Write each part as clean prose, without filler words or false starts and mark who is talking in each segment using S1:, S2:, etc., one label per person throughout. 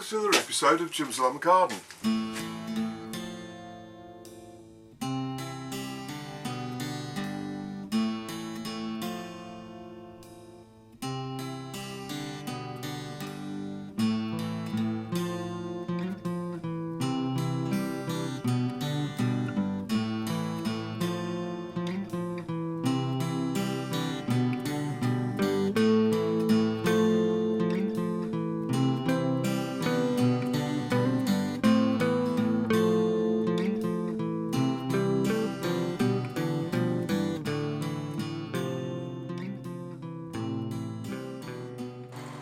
S1: welcome to another episode of Jim's Allotment Garden.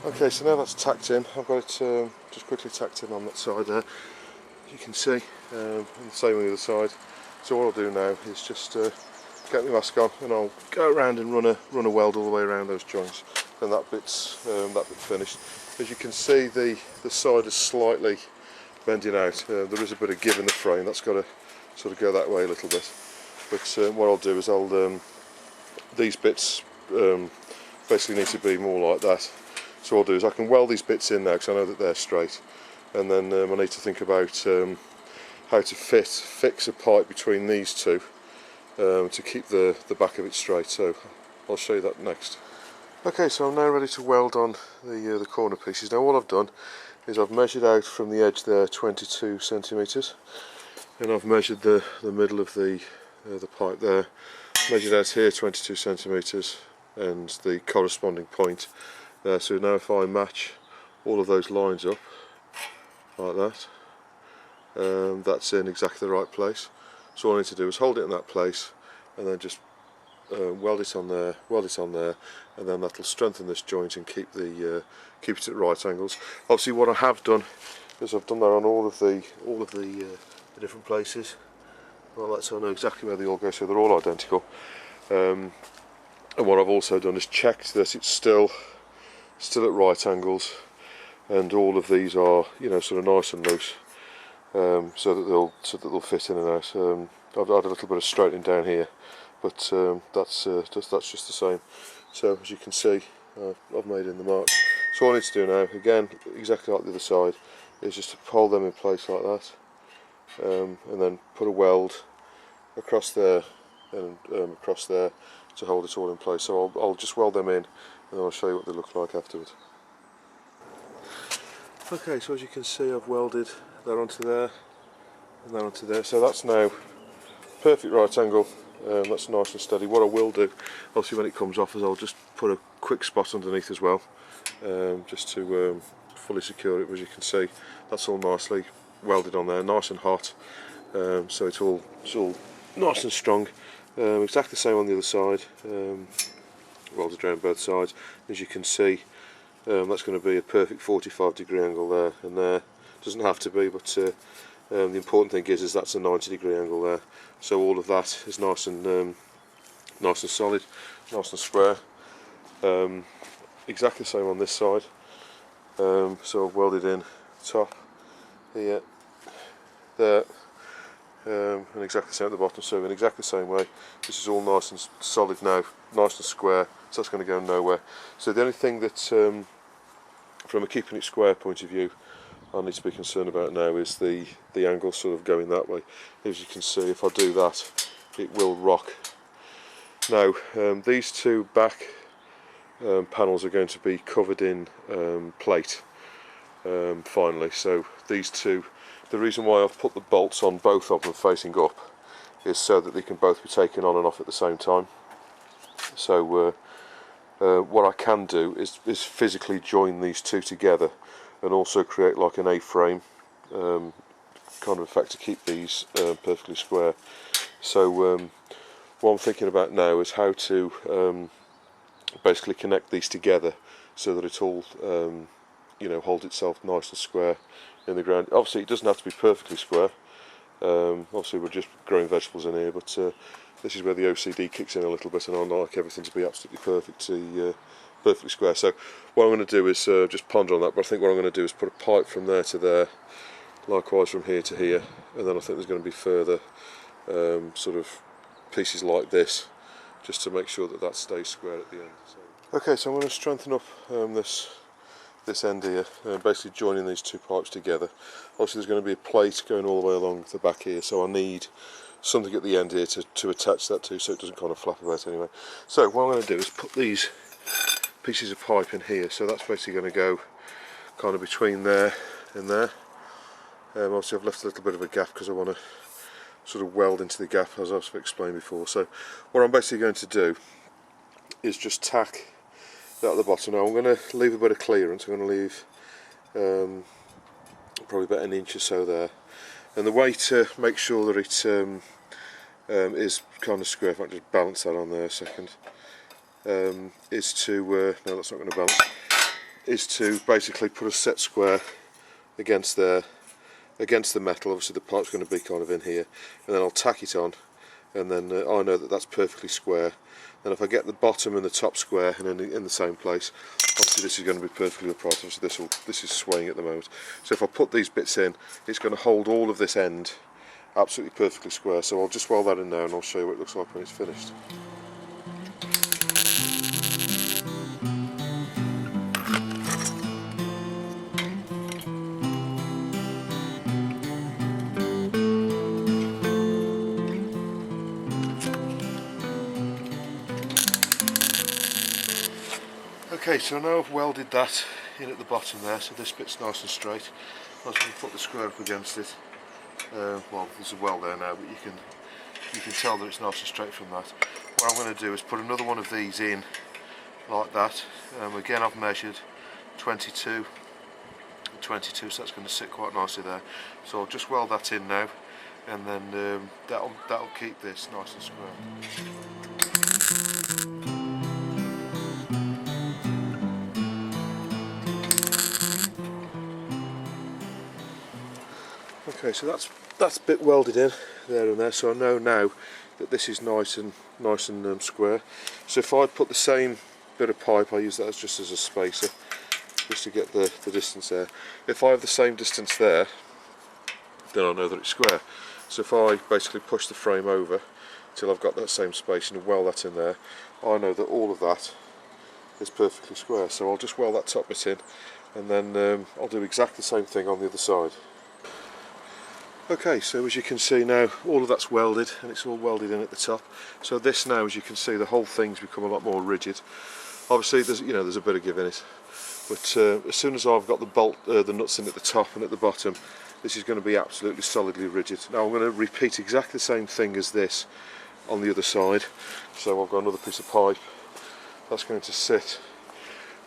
S1: Okay, so now that's tacked in, I've got it just quickly tacked in on that side there. You can see, and the same on the other side. So what I'll do now is just get my mask on, and I'll go around and run a weld all the way around those joints, and that bit finished. As you can see, the side is slightly bending out. There is a bit of give in the frame. That's got to sort of go that way a little bit. But what I'll do is these bits basically need to be more like that. So what I'll do is I can weld these bits in now because I know that they're straight, and then I need to think about how to fix a pipe between these two to keep the back of it straight. So I'll show you that next. Okay, so I'm now ready to weld on the corner pieces. Now all I've done is I've measured out from the edge there 22 centimetres, and I've measured the middle of the pipe there, measured out here 22 centimetres, and the corresponding point. So now if I match all of those lines up like that, that's in exactly the right place. So all I need to do is hold it in that place and then just weld it on there, and then that'll strengthen this joint and keep it at right angles. Obviously what I have done is I've done that on all of the different places like that, so I know exactly where they all go, so they're all identical. And what I've also done is checked that it's still at right angles, and all of these are, you know, sort of nice and loose, so that they'll fit in and out. I've had a little bit of straightening down here, but that's just the same. So as you can see, I've made in the mark. So all I need to do now, again, exactly like the other side, is just to hold them in place like that, and then put a weld across there and across there to hold it all in place. So I'll just weld them in, and I'll show you what they look like afterwards. Okay, so as you can see, I've welded that onto there and that onto there, so that's now perfect right angle. That's nice and steady. What I will do, obviously when it comes off, is I'll just put a quick spot underneath as well, just to fully secure it. As you can see, that's all nicely welded on there, nice and hot, so it's all nice and strong. Exactly the same on the other side, welded around both sides. As you can see, that's going to be a perfect 45-degree angle there and there. Doesn't have to be, but the important thing is that's a 90-degree angle there. So all of that is nice and solid, nice and square. Exactly the same on this side. So I've welded in top here, there, and exactly the same at the bottom. So in exactly the same way, this is all nice and solid now, nice and square. So that's going to go nowhere. So the only thing that, from a keeping it square point of view, I need to be concerned about now is the angle sort of going that way. As you can see, if I do that, it will rock. Now these two back panels are going to be covered in plate finally. So these two, the reason why I've put the bolts on both of them facing up is so that they can both be taken on and off at the same time. So what I can do is physically join these two together and also create like an A-frame kind of effect to keep these perfectly square. So what I'm thinking about now is how to basically connect these together so that it all you know, holds itself nice and square in the ground. Obviously it doesn't have to be perfectly square, obviously we're just growing vegetables in here, but this is where the OCD kicks in a little bit, and I like everything to be absolutely perfectly square. So what I'm going to do is just ponder on that, but I think what I'm going to do is put a pipe from there to there, likewise from here to here, and then I think there's going to be further sort of pieces like this, just to make sure that that stays square at the end. So. Okay, so I'm going to strengthen up this this end here, basically joining these two pipes together. Obviously there's going to be a plate going all the way along the back here, so I need something at the end here to attach that to, so it doesn't kind of flap about anyway. So what I'm going to do is put these pieces of pipe in here, so that's basically going to go kind of between there and there. Obviously I've left a little bit of a gap because I want to sort of weld into the gap, as I've explained before. So what I'm basically going to do is just tack that at the bottom. Now I'm going to leave a bit of clearance. I'm going to leave probably about an inch or so there, and the way to make sure that it is kind of square, if I can just balance that on there a second, is to no, that's not going to balance, is to basically put a set square against there, against the metal. Obviously the pipe's going to be kind of in here, and then I'll tack it on, and then I know that that's perfectly square. And if I get the bottom and the top square and in the same place, obviously this is going to be perfectly upright. Obviously this is swaying at the moment. So if I put these bits in, it's going to hold all of this end absolutely perfectly square. So I'll just weld that in now, and I'll show you what it looks like when it's finished. Okay, so now I've welded that in at the bottom there, so this bit's nice and straight. I'll just put the square up against it. Well, there's a weld there now, but you can tell that it's nice and straight from that. What I'm going to do is put another one of these in like that. Again, I've measured 22, so that's going to sit quite nicely there. So I'll just weld that in now, and then that'll keep this nice and square. Okay, so that's a bit welded in there and there, so I know now that this is nice and square. So if I put the same bit of pipe, I use that just as a spacer, just to get the distance there. If I have the same distance there, then I know that it's square. So if I basically push the frame over till I've got that same spacing and weld that in there, I know that all of that is perfectly square. So I'll just weld that top bit in, and then I'll do exactly the same thing on the other side. Okay, so as you can see now, all of that's welded, and it's all welded in at the top. So this now, as you can see, the whole thing's become a lot more rigid. Obviously, there's a bit of give in it, but as soon as I've got the nuts in at the top and at the bottom, this is going to be absolutely solidly rigid. Now I'm going to repeat exactly the same thing as this on the other side. So I've got another piece of pipe that's going to sit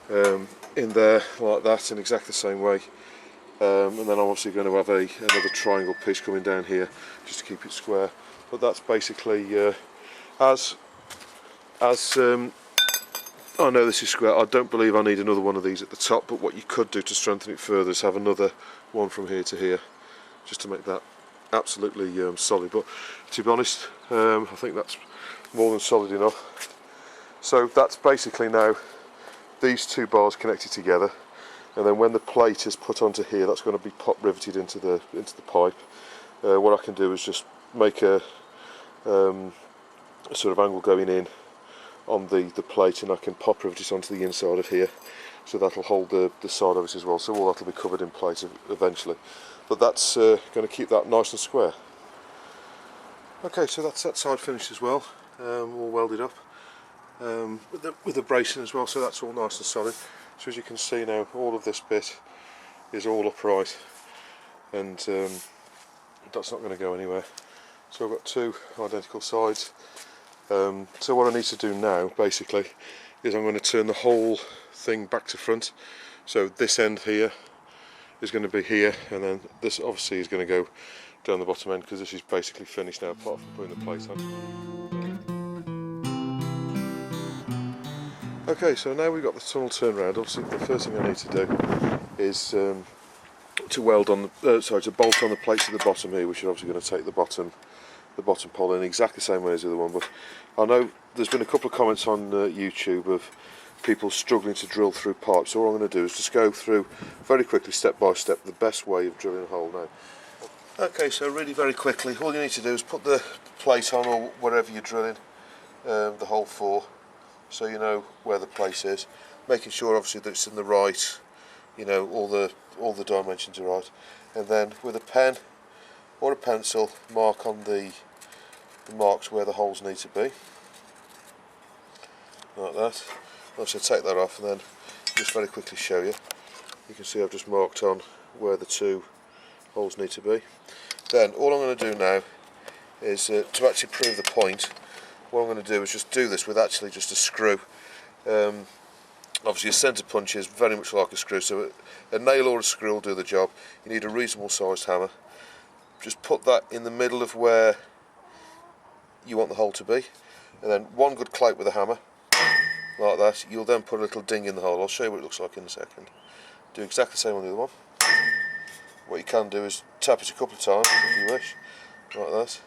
S1: in there like that in exactly the same way. And then I'm obviously going to have another triangle piece coming down here just to keep it square. But that's basically as I know this is square. I don't believe I need another one of these at the top, but what you could do to strengthen it further is have another one from here to here, just to make that absolutely solid. But to be honest, I think that's more than solid enough. So that's basically now these two bars connected together. And then when the plate is put onto here, that's going to be pop riveted into the pipe. What I can do is just make a sort of angle going in on the plate, and I can pop rivet it onto the inside of here, so that'll hold the side of it as well. So all that'll be covered in plate eventually. But that's going to keep that nice and square. Okay, so that's that side finished as well, all welded up with the bracing as well. So that's all nice and solid. So as you can see now, all of this bit is all upright, and that's not going to go anywhere. So I've got two identical sides. So what I need to do now basically is I'm going to turn the whole thing back to front. So this end here is going to be here, and then this obviously is going to go down the bottom end, because this is basically finished now apart from putting the plate on. Okay, so now we've got the tunnel turned around. Obviously the first thing I need to do is to bolt on the plates at the bottom here, which are obviously going to take the bottom pole in exactly the same way as the other one. But I know there's been a couple of comments on YouTube of people struggling to drill through pipes, so all I'm going to do is just go through very quickly, step by step, the best way of drilling a hole now. Okay, so really very quickly, all you need to do is put the plate on, or wherever you're drilling the hole for, so you know where the place is, making sure obviously that it's in the right you know, all the dimensions are right. And then with a pen or a pencil, mark on the marks where the holes need to be, like that. I'll just take that off and then just very quickly show you. You can see I've just marked on where the 2 holes need to be. Then all I'm going to do now is to actually prove the point, what I'm going to do is just do this with actually just a screw. Obviously a centre punch is very much like a screw, so a nail or a screw will do the job. You need a reasonable sized hammer. Just put that in the middle of where you want the hole to be, and then one good clap with a hammer, like that. You'll then put a little ding in the hole. I'll show you what it looks like in a second. Do exactly the same on the other one. What you can do is tap it a couple of times if you wish, like that.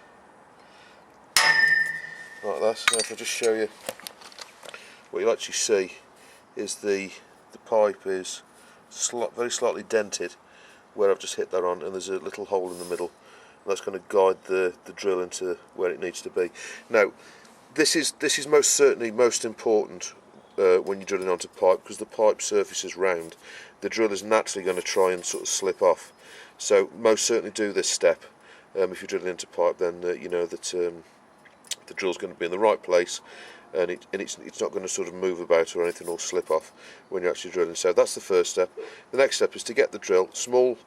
S1: Like that. Now if I just show you, what you'll actually see is the pipe is very slightly dented where I've just hit that on, and there's a little hole in the middle, and that's going to guide the drill into where it needs to be. Now this is most certainly most important when you're drilling onto pipe, because the pipe surface is round. The drill is naturally going to try and sort of slip off, so most certainly do this step. If you're drilling into pipe, then you know that the drill's going to be in the right place, and it's not going to sort of move about or anything or slip off when you're actually drilling. So that's the first step. The next step is to get the drill, small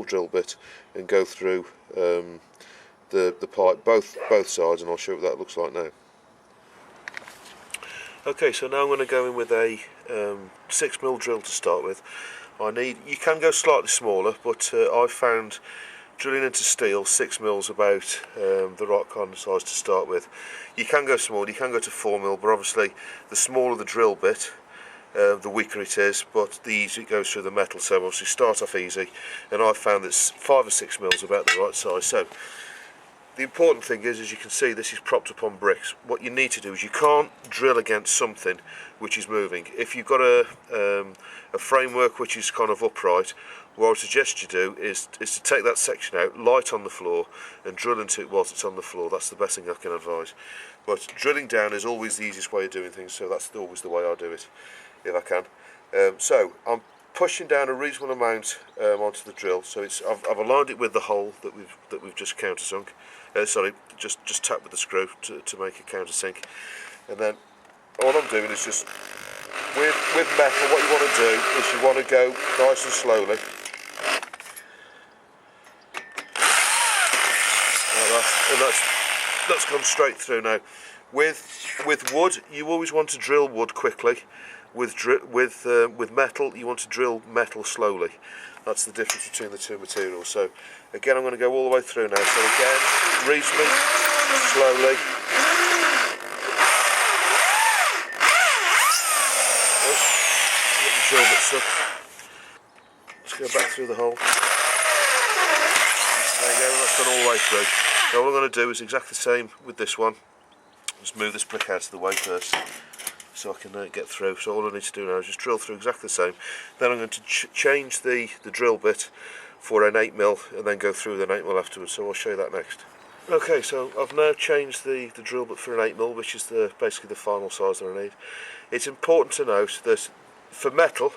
S1: drill bit, and go through the pipe both sides, and I'll show you what that looks like now. Okay, so now I'm going to go in with a 6mm drill to start with. You can go slightly smaller, but I found drilling into steel, 6mm is about the right kind of size to start with. You can go smaller, you can go to 4mm, but obviously the smaller the drill bit, the weaker it is, but the easier it goes through the metal. So obviously start off easy, and I've found that 5 or 6mm is about the right size. So the important thing is, as you can see, this is propped up on bricks. What you need to do is you can't drill against something which is moving. If you've got a framework which is kind of upright, what I would suggest you do is to take that section out, light on the floor, and drill into it whilst it's on the floor. That's the best thing I can advise. But drilling down is always the easiest way of doing things, so that's always the way I do it, if I can. So I'm pushing down a reasonable amount onto the drill. So I've aligned it with the hole that we've just countersunk. Just tap with the screw to make a countersink, and then all I'm doing is just with metal. What you want to do is you want to go nice and slowly, like that, and that's gone straight through. Now, with wood, you always want to drill wood quickly. With metal, you want to drill metal slowly. That's the difference between the two materials. So again, I'm going to go all the way through now. So again, reasonably slowly. Get the drill bit stuck. Let's go back through the hole. There you go, that's gone all the way through. Now what I'm going to do is exactly the same with this one. Just move this brick out of the way first, so I can get through. So all I need to do now is just drill through exactly the same. Then I'm going to change the drill bit for an 8mm, and then go through with an 8mm afterwards. So I'll show you that next. Okay, so I've now changed the drill bit for an 8mm, which is basically the final size that I need. It's important to note that for metal,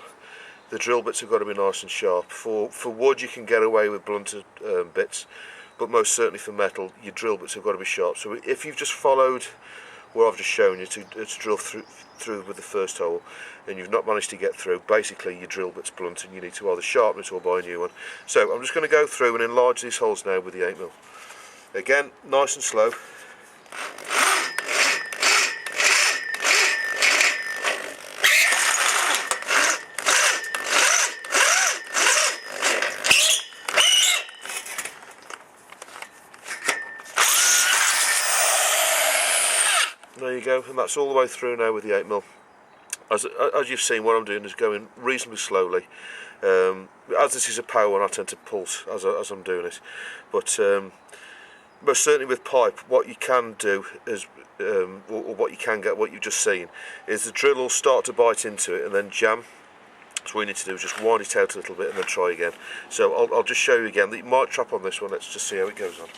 S1: the drill bits have got to be nice and sharp. For wood, you can get away with blunted bits, but most certainly for metal, your drill bits have got to be sharp. So if you've just followed what I've just shown you to drill through with the first hole, and you've not managed to get through, basically your drill bit's blunt and you need to either sharpen it or buy a new one. So I'm just going to go through and enlarge these holes now with the 8mm. Again, nice and slow. There you go, and that's all the way through now with the 8mm. As you've seen, what I'm doing is going reasonably slowly. As this is a power one, I tend to pulse as I'm doing it. But most certainly with pipe, what you can do is, or what you can get, what you've just seen, is the drill will start to bite into it and then jam. So what you need to do is just wind it out a little bit and then try again. So I'll just show you again. You might trap on this one. Let's just see how it goes on.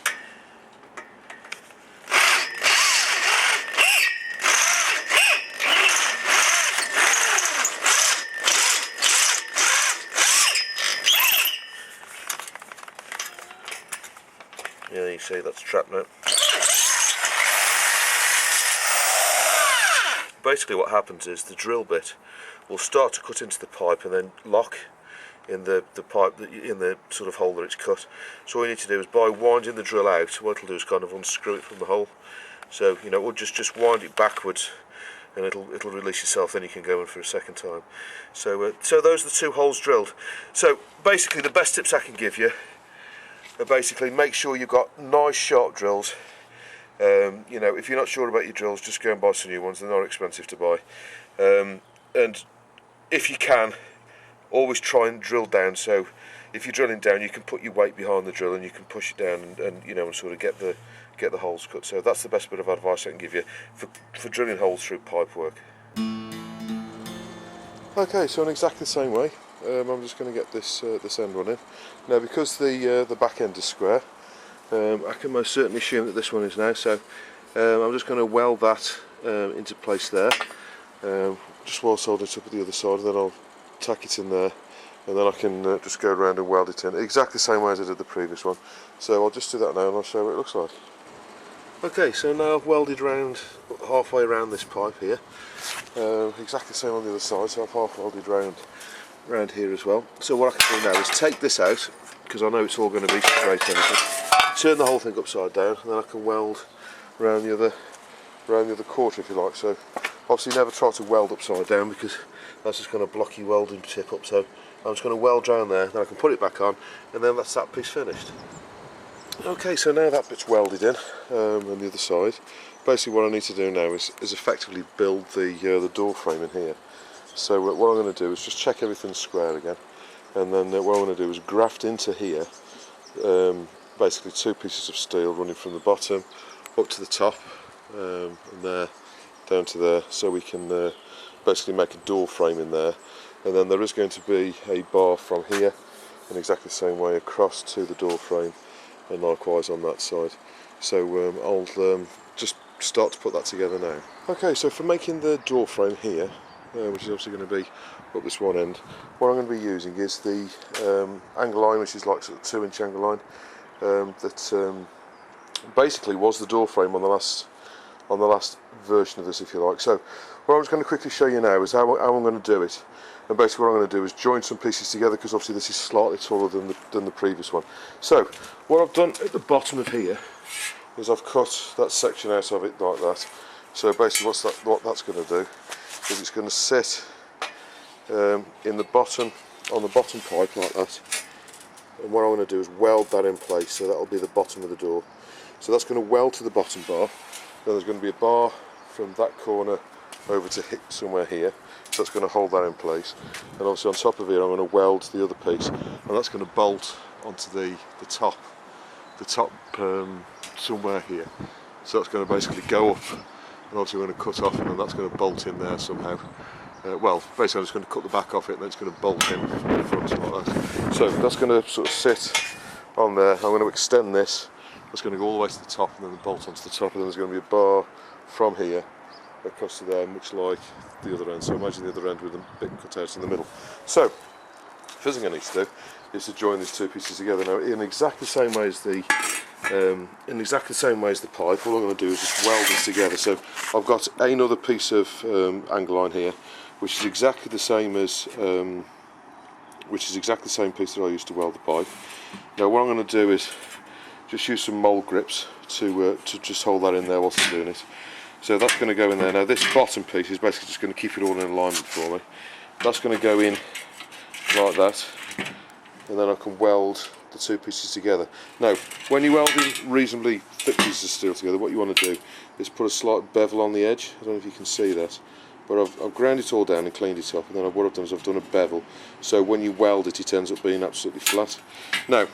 S1: Yeah, you see that's trapped now. Basically what happens is the drill bit will start to cut into the pipe and then lock in the pipe, in the sort of hole that it's cut. So all you need to do is, by winding the drill out, what it'll do is kind of unscrew it from the hole. So, you know, we'll just wind it backwards and it'll release itself, then you can go in for a second time. So so those are the 2 holes drilled. So basically the best tips I can give you are basically make sure you've got nice sharp drills. You know, if you're not sure about your drills, just go and buy some new ones. They're not expensive to buy. And if you can, always try and drill down. So if you're drilling down, you can put your weight behind the drill and you can push it down and you know, and sort of get the holes cut. So that's the best bit of advice I can give you for drilling holes through pipe work. Okay, so in exactly the same way, I'm just going to get this end running. Now, because the back end is square, I can most certainly assume that this one is now. So I'm just going to weld that into place there. Just while holding it up at the other side, then I'll tack it in there, and then I can just go around and weld it in exactly the same way as I did the previous one. So I'll just do that now and I'll show you what it looks like. Okay, so now I've welded round halfway around this pipe here, exactly the same on the other side, so I've half welded round here as well. So what I can do now is take this out, because I know it's all going to be straight and everything, turn the whole thing upside down, and then I can weld around the other quarter if you like. So obviously never try to weld upside down because that's just going to block your welding tip up. So I'm just going to weld down there, then I can put it back on, and then that's that piece finished. Okay, so now that bit's welded in on the other side. Basically what I need to do now is effectively build the door frame in here. So what I'm going to do is just check everything's square again, and then what I'm going to do is graft into here basically 2 pieces of steel running from the bottom up to the top, and there down to there, so we can basically make a door frame in there. And then there is going to be a bar from here in exactly the same way across to the door frame, and likewise on that side. So I'll just start to put that together now. Okay, so for making the door frame here, which is obviously going to be up this one end, what I'm going to be using is the angle line, which is like sort of 2-inch angle line, that basically was the door frame on the last version of this, if you like. So what I'm just going to quickly show you now is how I'm going to do it. And basically what I'm going to do is join some pieces together, because obviously this is slightly taller than the previous one. So what I've done at the bottom of here is I've cut that section out of it like that. So basically what that's going to do is it's going to sit in the bottom, on the bottom pipe like that. And what I'm going to do is weld that in place, so that'll be the bottom of the door. So that's going to weld to the bottom bar. Then there's going to be a bar from that corner over to somewhere here, so that's going to hold that in place. And obviously on top of it I'm going to weld the other piece, and that's going to bolt onto the top somewhere here. So that's going to basically go up, and obviously we're going to cut off, and then that's going to bolt in there somehow. Well, basically I'm just going to cut the back off it, and then it's going to bolt in from the front like that. So that's going to sort of sit on there. I'm going to extend this. That's going to go all the way to the top, and then the bolt onto the top, and then there's going to be a bar from here across to there, much like the other end. So imagine the other end with a bit cut out in the middle. So first thing I need to do is to join these 2 pieces together. Now, in exactly the same way as the pipe, all I'm going to do is just weld this together. So I've got another piece of angle line here, which is exactly the same as the same piece that I used to weld the pipe. Now what I'm going to do is just use some mould grips to just hold that in there whilst I'm doing it. So that's going to go in there. Now this bottom piece is basically just going to keep it all in alignment for me. That's going to go in like that, and then I can weld the 2 pieces together. Now when you're welding reasonably thick pieces of steel together, what you want to do is put a slight bevel on the edge. I don't know if you can see that, but I've ground it all down and cleaned it up, and then what I've done is I've done a bevel, so when you weld it, it ends up being absolutely flat. Now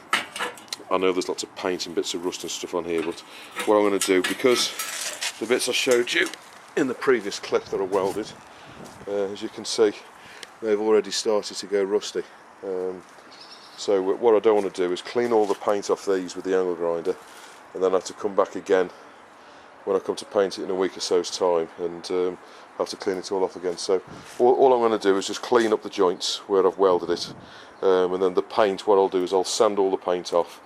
S1: I know there's lots of paint and bits of rust and stuff on here, but what I'm going to do, because the bits I showed you in the previous clip that are welded, as you can see, they've already started to go rusty. So what I don't want to do is clean all the paint off these with the angle grinder, and then have to come back again when I come to paint it in a week or so's time, and have to clean it all off again. So all I'm going to do is just clean up the joints where I've welded it, and then the paint, what I'll do is I'll sand all the paint off,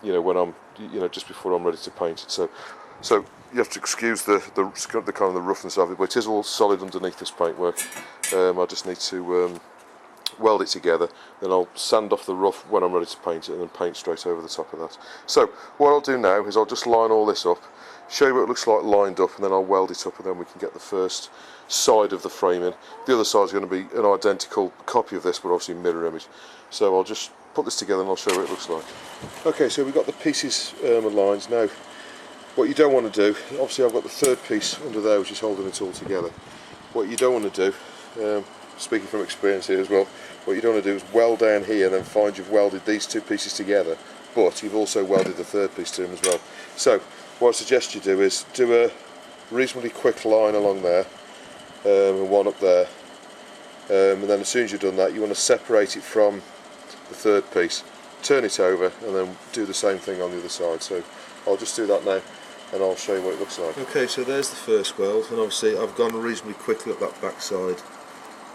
S1: when I'm, just before I'm ready to paint it. So you have to excuse the kind of the roughness of it, but it is all solid underneath this paintwork. I just need to weld it together, then I'll sand off the rough when I'm ready to paint it, and then paint straight over the top of that. So what I'll do now is I'll just line all this up, show you what it looks like lined up, and then I'll weld it up, and then we can get the first side of the frame in. The other side is going to be an identical copy of this, but obviously mirror image. So I'll just put this together and I'll show you what it looks like. Okay, so we've got the pieces aligned. Now what you don't want to do, obviously I've got the third piece under there which is holding it all together. What you don't want to do, speaking from experience here as well, what you don't want to do is weld down here and then find you've welded these two pieces together, but you've also welded the third piece to them as well. So what I suggest you do is do a reasonably quick line along there, and one up there, and then as soon as you've done that you want to separate it from the third piece, turn it over, and then do the same thing on the other side. So I'll just do that now and I'll show you what it looks like. Okay, so there's the first weld, and obviously I've gone reasonably quickly up that back side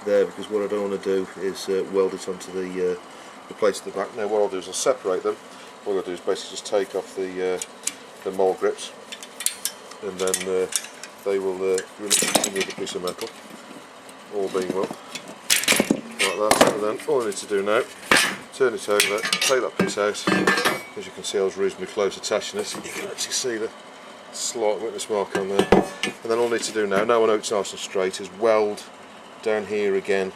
S1: there because what I don't want to do is weld it onto the plate at the back. Now what I'll do is I'll separate them. What I'll do is basically just take off the mould grips, and then they will release into the piece of metal, all being well, like that. And then all I need to do now, turn it over, take that piece out. As you can see, I was reasonably close attaching it. You can actually see the slight witness mark on there. And then all I need to do now I know it's nice and straight, is weld down here again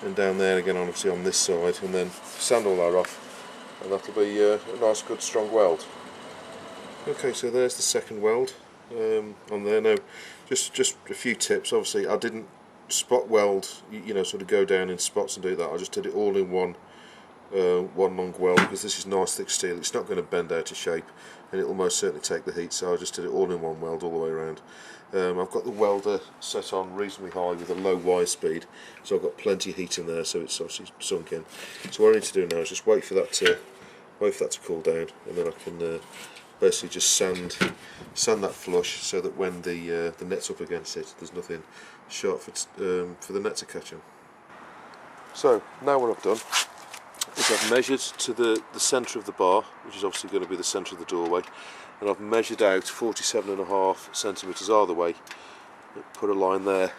S1: and down there again, obviously on this side, and then sand all that off, and that'll be a nice good strong weld. Okay, so there's the second weld on there. Now just a few tips. Obviously I didn't spot weld, sort of go down in spots and do that. I just did it all in one long weld, because this is nice thick steel, it's not going to bend out of shape, and it will most certainly take the heat, so I just did it all in one weld all the way around. I've got the welder set on reasonably high with a low wire speed, so I've got plenty of heat in there, so it's obviously sunk in. So what I need to do now is just wait for that to cool down, and then I can basically just sand that flush, so that when the net's up against it, there's nothing sharp for the net to catch on. So now what I've done is I've measured to the centre of the bar, which is obviously going to be the centre of the doorway, and I've measured out 47.5 centimetres either way, put a line there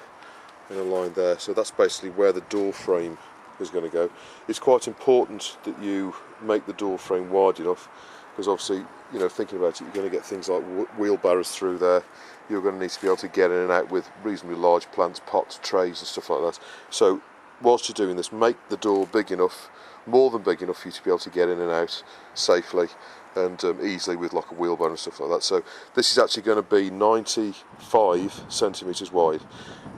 S1: and a line there, so that's basically where the door frame is going to go. It's quite important that you make the door frame wide enough, because obviously, thinking about it, you're going to get things like wheelbarrows through there. You're going to need to be able to get in and out with reasonably large plants, pots, trays and stuff like that. So whilst you're doing this, make the door big enough, more than big enough for you to be able to get in and out safely and easily with like a wheelbarrow and stuff like that. So this is actually going to be 95 centimetres wide,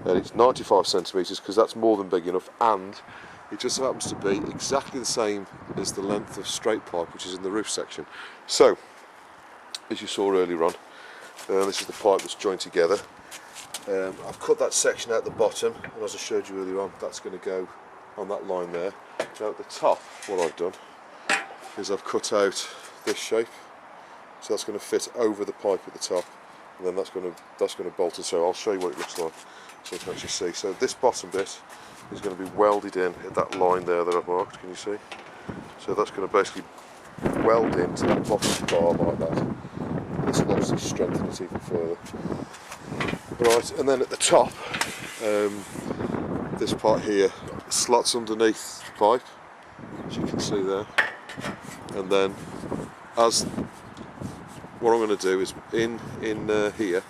S1: and it's 95 centimetres because that's more than big enough, and it just happens to be exactly the same as the length of straight pipe which is in the roof section. So as you saw earlier on, this is the pipe that's joined together. I've cut that section out the bottom, and as I showed you earlier on, that's going to go on that line there. Now at the top, what I've done is I've cut out this shape, so that's going to fit over the pipe at the top, and then that's going to bolt in. So I'll show you what it looks like, so you can actually see. So this bottom bit is going to be welded in at that line there that I've marked. Can you see? So that's going to basically weld into that bottom bar like that. And this will obviously strengthen it even further. Right, and then at the top, this part here slots underneath the pipe, as you can see there, and then what I'm going to do is in here,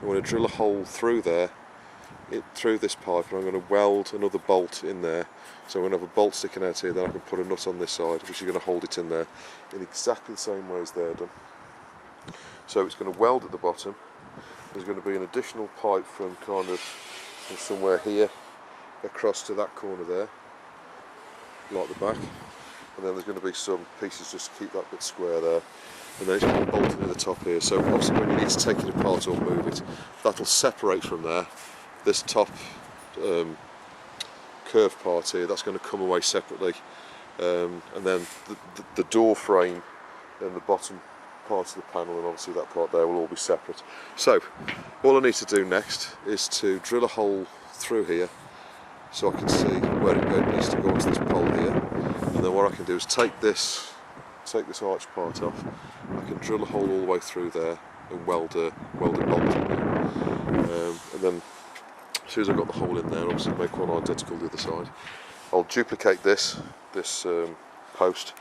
S1: I'm going to drill a hole through there, through this pipe, and I'm going to weld another bolt in there. So I'm going to have a bolt sticking out here, then I can put a nut on this side, which is going to hold it in there in exactly the same way as they're done. So it's going to weld at the bottom. There's going to be an additional pipe from from somewhere here across to that corner there, like the back, and then there's going to be some pieces just to keep that bit square there, and then it's going to bolt in at the top here. So obviously when you need to take it apart or move it, that'll separate from there. This top curved part here, that's going to come away separately, and then the door frame and the bottom parts of the panel, and obviously that part there, will all be separate. So all I need to do next is to drill a hole through here so I can see where it needs to go onto this pole here, and then what I can do is take this take this arch part off, I can drill a hole all the way through there and weld a bolt in there. And then as soon as I've got the hole in there, obviously make one identical to the other side. I'll duplicate this post,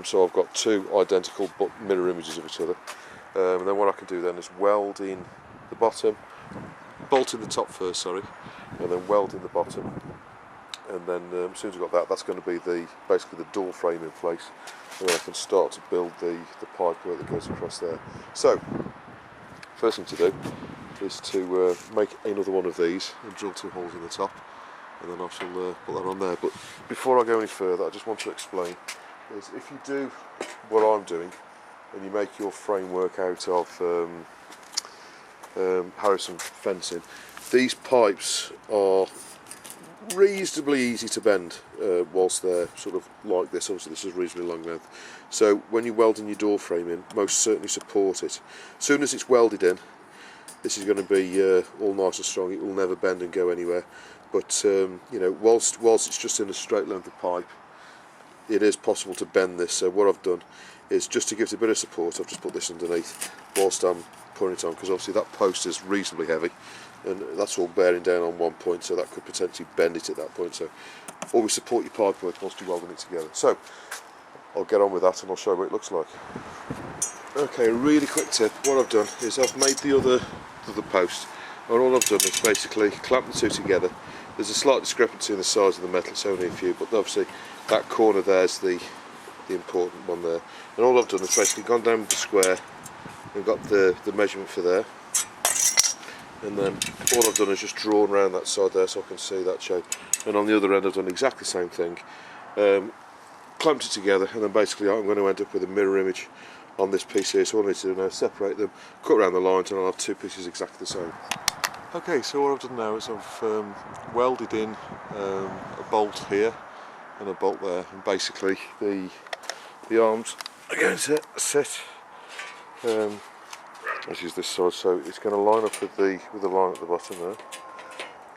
S1: so I've got two identical but mirror images of each other. And then what I can do then is weld in the bottom, bolt in the top first, sorry, and then weld in the bottom. And then as soon as I've got that, that's going to be basically the door frame in place, and then I can start to build the pipe work that goes across there. So first thing to do is to make another one of these and drill 2 holes in the top, and then I shall put that on there. But before I go any further, I just want to explain is if you do what I'm doing and you make your framework out of Harrison fencing, these pipes are reasonably easy to bend whilst they're sort of like this. Obviously this is reasonably long length, so when you're welding your door frame in, most certainly support it. As soon as it's welded in, this is going to be all nice and strong. It will never bend and go anywhere. But you know, whilst it's just in a straight length of pipe, it is possible to bend this. So what I've done is, just to give it a bit of support, I've just put this underneath whilst I'm putting it on, because obviously that post is reasonably heavy and that's all bearing down on one point, so that could potentially bend it at that point. So always support your pipe work whilst you're welding it together. So I'll get on with that and I'll show you what it looks like. Okay, really quick tip. What I've done is I've made the other post, and all I've done is basically clamp the two together. There's a slight discrepancy in the size of the metal, it's only a few, but obviously that corner there's the important one there. And all I've done is basically gone down with the square and got the measurement for there, and then all I've done is just drawn around that side there so I can see that shape. And on the other end I've done exactly the same thing, clamped it together, and then basically I'm going to end up with a mirror image on this piece here. So all I need to do now is separate them, cut around the lines, and I'll have two pieces exactly the same. Okay, so what I've done now is I've welded in a bolt here and a bolt there, and basically the arms are going to sit this is this side, so it's going to line up with the line at the bottom there,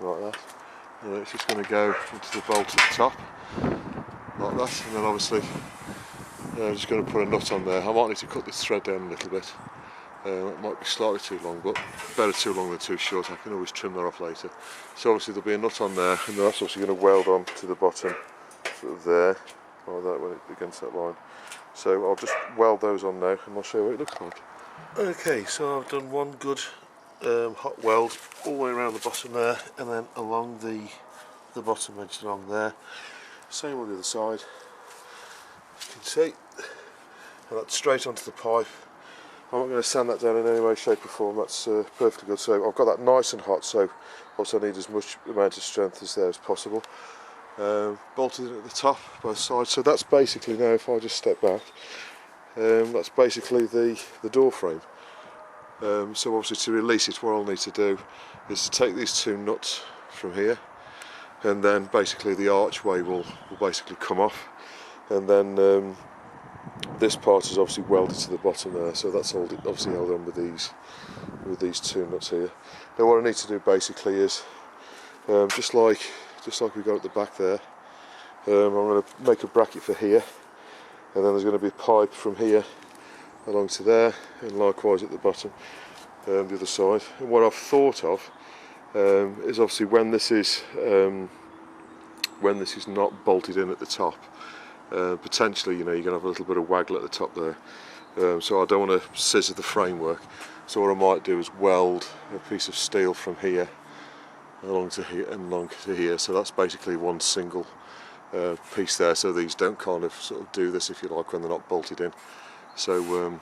S1: like that. And it's just going to go into the bolt at the top, like that, and then obviously I'm just going to put a nut on there. I might need to cut this thread down a little bit. It might be slightly too long, but better too long than too short. I can always trim that off later. So obviously there'll be a nut on there, and that's obviously going to weld on to the bottom, sort of there, like that, when it's against that line. So I'll just weld those on now, and I'll show you what it looks like. Okay, so I've done one good hot weld all the way around the bottom there, and then along the bottom edge along there. Same on the other side. You can see, and that's straight onto the pipe. I'm not going to sand that down in any way, shape or form. That's perfectly good. So I've got that nice and hot, so also I need as much amount of strength as there as possible. Bolted in at the top, both sides. So that's basically, now if I just step back, that's basically the door frame. So obviously to release it, what I'll need to do is to take these two nuts from here, and then basically the archway will basically come off, and then this part is obviously welded to the bottom there, so that's obviously held on with these two nuts here. Now what I need to do basically is just like we got at the back there, I'm going to make a bracket for here, and then there's going to be a pipe from here along to there, and likewise at the bottom, the other side. And what I've thought of is obviously when this is not bolted in at the top, potentially, you know, you're going to have a little bit of waggle at the top there. So I don't want to scissor the framework. So what I might do is weld a piece of steel from here along to here and along to here. So that's basically one single piece there. So these don't kind of sort of do this, if you like, when they're not bolted in. So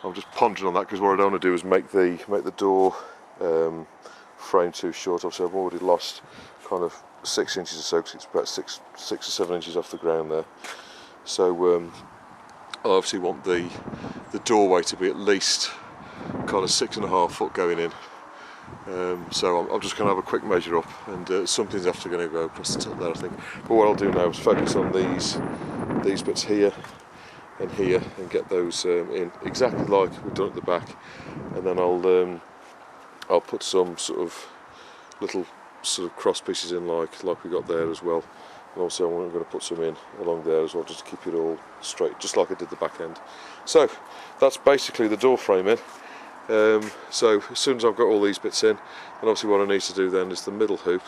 S1: I'm just pondering on that, because what I don't want to do is make the door frame too short. Obviously I've already lost kind of 6 inches or so, because it's about 6 or 7 inches off the ground there. So I obviously want the doorway to be at least kind of 6.5 foot going in. So I'm just going to have a quick measure up, and something's after going to go across the top there, I think. But what I'll do now is focus on these bits here and here, and get those in exactly like we've done at the back, and then I'll put some sort of little sort of cross pieces in like we got there as well, and also I'm going to put some in along there as well, just to keep it all straight, just like I did the back end. So that's basically the door frame in. So as soon as I've got all these bits in, and obviously what I need to do then is the middle hoop,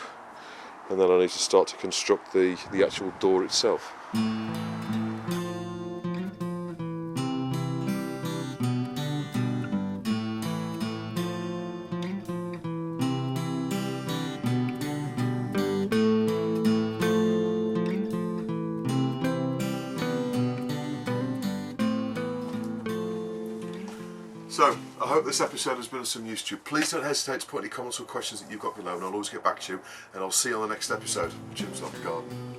S1: and then I need to start to construct the actual door itself. So, I hope this episode has been of some use to you. Please don't hesitate to put any comments or questions that you've got below, and I'll always get back to you, and I'll see you on the next episode. Cheers, off the garden.